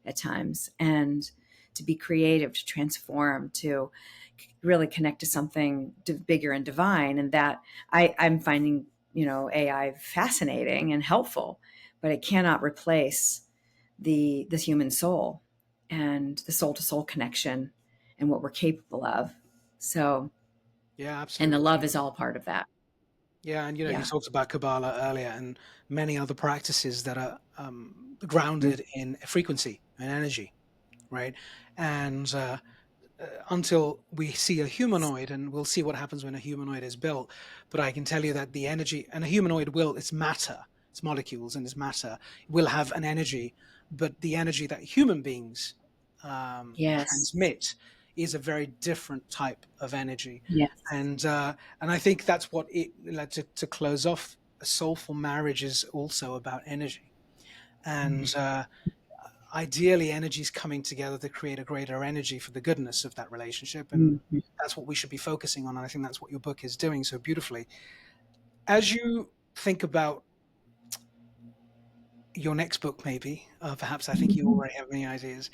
at times, and to be creative, to transform, to really connect to something bigger and divine. And that I'm finding, AI fascinating and helpful, but it cannot replace the human soul and the soul to soul connection and what we're capable of. So, Yeah, and the absolutely. love is all part of that. Yeah, and you Yeah. talked about Kabbalah earlier and many other practices that are Mm, grounded in frequency and energy, right? And until we see a humanoid, and we'll see what happens when a humanoid is built. But I can tell you that the energy, and a humanoid it's matter, it's molecules and it's matter, will have an energy, but the energy that human beings Yes. transmit is a very different type of energy, Yes. and I think that's what it like to close off. A soulful marriage is also about energy, and Mhm. ideally, energy is coming together to create a greater energy for the goodness of that relationship, and Mhm. that's what we should be focusing on. And I think that's what your book is doing so beautifully. As you think about your next book, maybe, perhaps I think you Mhm. already have many ideas.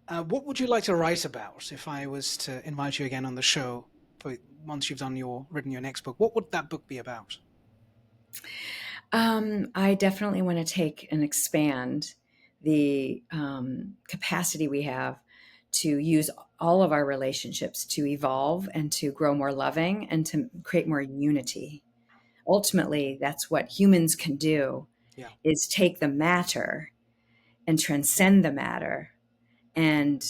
What would you like to write about if I was to invite you again on the show for once you've written your next book? What would that book be about? I definitely want to take and expand the capacity we have to use all of our relationships to evolve and to grow more loving and to create more unity. Ultimately, that's what humans can do, Yeah. is take the matter and transcend the matter and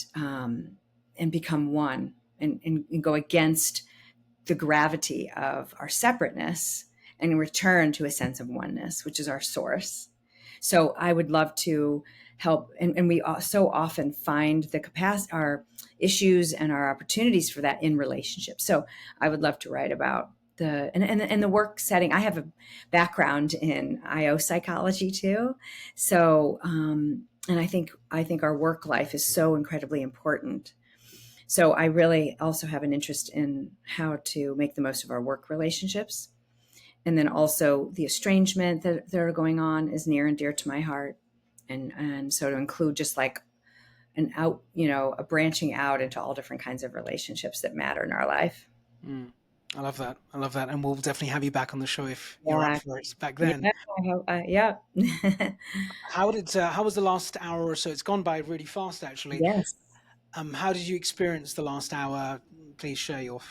become one and go against the gravity of our separateness and return to a sense of oneness, which is our source. So I would love to help, and we so often find the capacity, our issues and our opportunities for that in relationships. So I would love to write about and the work setting. I have a background in IO psychology too, so and I think our work life is so incredibly important. So I really also have an interest in how to make the most of our work relationships. And then also the estrangement that are going on is near and dear to my heart. And so to include just like an out, a branching out into all different kinds of relationships that matter in our life. Mm. I love that. I love that. And we'll definitely have you back on the show if you're up Yeah. for it back then. Yeah. Yeah. How was the last hour or so? It's gone by really fast, actually. Yes. How did you experience the last hour? Please share your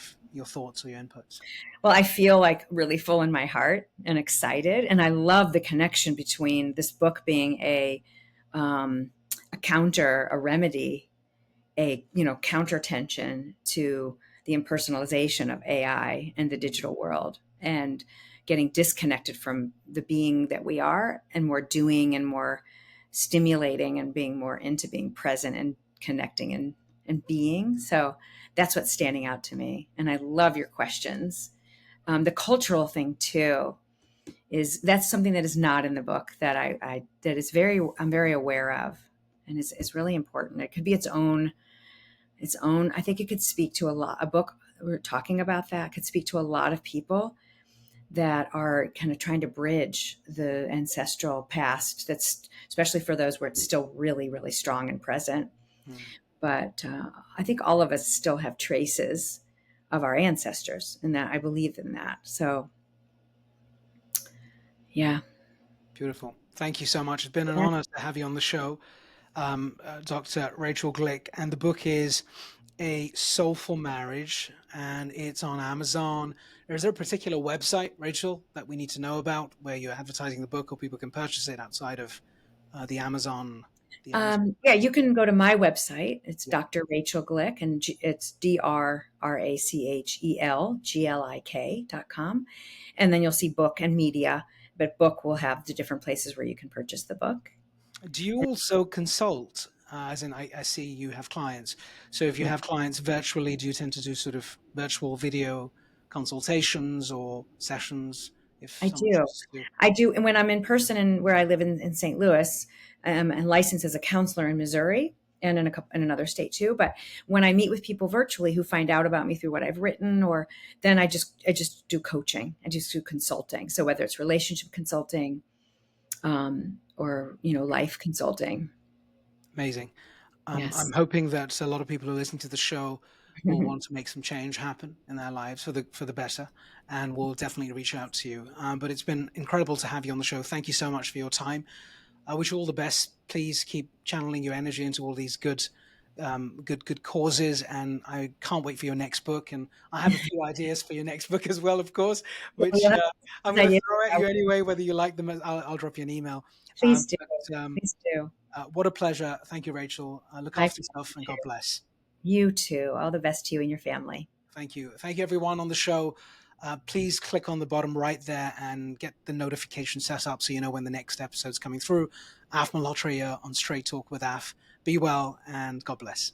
thoughts or your inputs. Well, I feel like really full in my heart and excited. And I love the connection between this book being um, a counter, a remedy, a counter tension to the impersonalization of AI and the digital world, and getting disconnected from the being that we are and more doing and more stimulating and being more into being present and connecting and being. So that's what's standing out to me. And I love your questions. The cultural thing too is that's something that is not in the book that I'm very aware of, and is really important. It could be its own. I think it could speak to a book we're talking about that could speak to a lot of people that are kind of trying to bridge the ancestral past, that's especially for those where it's still really really strong and present. Mm, But I think all of us still have traces of our ancestors, and that I believe in that. So yeah. beautiful. Thank you so much. It's been an Yeah. honor to have you on the show, Dr. Rachel Glick. And the book is A Soulful Marriage, and it's on Amazon. Is there a particular website, Rachel, that we need to know about where you're advertising the book, or people can purchase it outside of the Amazon? The Amazon. Yeah, you can go to my website. It's Yeah. Dr. Rachel Glick, and it's DrRachelGlik.com. And then you'll see book and media, but book will have the different places where you can purchase the book. Do you also consult? As in, I see you have clients. So if you Yeah, have clients virtually, do you tend to do sort of virtual video consultations or sessions if I someone do. chooses to? I do. And when I'm in person and where I live in St. Louis, and licensed as a counselor in Missouri and in another state too. But when I meet with people virtually who find out about me through what I've written, or then I just do coaching. I just do consulting. So whether it's relationship consulting, or life consulting. Amazing. I'm Yes. hoping that a lot of people who listen to the show will want to make some change happen in their lives for the better, and will definitely reach out to you. But it's been incredible to have you on the show. Thank you so much for your time. I wish you all the best. Please keep channeling your energy into all these good causes, and I can't wait for your next book. And I have a few ideas for your next book as well, of course, which I'm going to throw at you anyway, whether you like them. I'll drop you an email. Please do. But Please do. what a pleasure. Thank you, Rachel. Look I after yourself, and you. God bless. You too. All the best to you and your family. Thank you. Thank you, everyone on the show. Please click on the bottom right there and get the notification set up so you know when the next episode's coming through. Af Malhotra on Straight Talk with Af. Be well, and God bless.